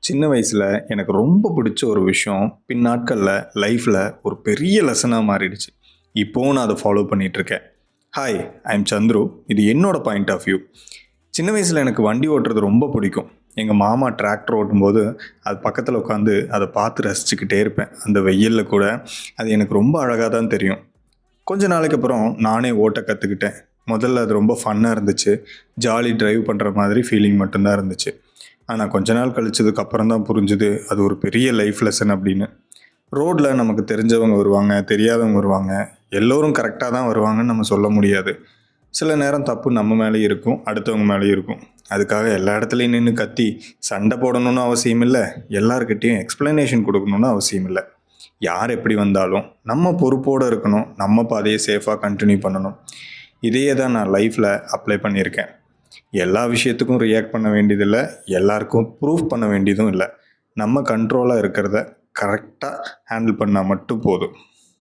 சின்ன வயசுல எனக்கு ரொம்ப பிடிச்ச ஒரு விஷயம் பின்னாட்கள்ல லைஃப்ல ஒரு பெரிய லெசனா மாறிடுச்சு. இப்போவும் நான் அதை ஃபாலோ பண்ணிட்டு இருக்கேன். Hi, I am Chandru. இது என்னோட பாயிண்ட் ஆஃப் வியூ. சின்ன வயசுல எனக்கு வண்டி ஓட்டுறது ரொம்ப பிடிக்கும். எங்கள் மாமா டிராக்டர் ஓட்டும்போது அது பக்கத்தில் உட்காந்து அதை பார்த்து ரசிச்சுக்கிட்டே இருப்பேன். அந்த வெயிலில் கூட அது எனக்கு ரொம்ப அழகாக தான் தெரியும். கொஞ்ச நாளைக்கு அப்புறம் நானே ஓட்ட கற்றுக்கிட்டேன். முதல்ல அது ரொம்ப ஃபன்னாக இருந்துச்சு. ஜாலி டிரைவ் பண்ணுற மாதிரி ஃபீலிங் மட்டும்தான் இருந்துச்சு. ஆனால் கொஞ்ச நாள் கழிச்சதுக்கு அப்புறம் தான் புரிஞ்சுது அது ஒரு பெரிய லைஃப் லெசன் அப்படின்னு. ரோட்டில் நமக்கு தெரிஞ்சவங்க வருவாங்க, தெரியாதவங்க வருவாங்க. எல்லோரும் கரெக்டாக தான் வருவாங்கன்னு நம்ம சொல்ல முடியாது. சில நேரம் தப்பு நம்ம மேலேயும் இருக்கும், அடுத்தவங்க மேலேயும் இருக்கும். அதுக்காக எல்லா இடத்துலையும் நின்று கத்தி சண்டை போடணும்னு அவசியம் இல்லை. எல்லாருக்கிட்டேயும் எக்ஸ்ப்ளனேஷன் கொடுக்கணும்னு அவசியம் இல்லை. யார் எப்படி வந்தாலும் நம்ம பொறுப்போடு இருக்கணும், நம்ம பாதையை சேஃபாக கண்டினியூ பண்ணணும். இதையே தான் நான் லைஃப்பில் அப்ளை பண்ணியிருக்கேன். எல்லா விஷயத்துக்கும் ரியாக்ட் பண்ண வேண்டியதில்லை, எல்லாருக்கும் ப்ரூஃப் பண்ண வேண்டியதும் இல்லை. நம்ம கண்ட்ரோலாக இருக்கிறத கரெக்டாக ஹேண்டில் பண்ணால் மட்டும் போதும்.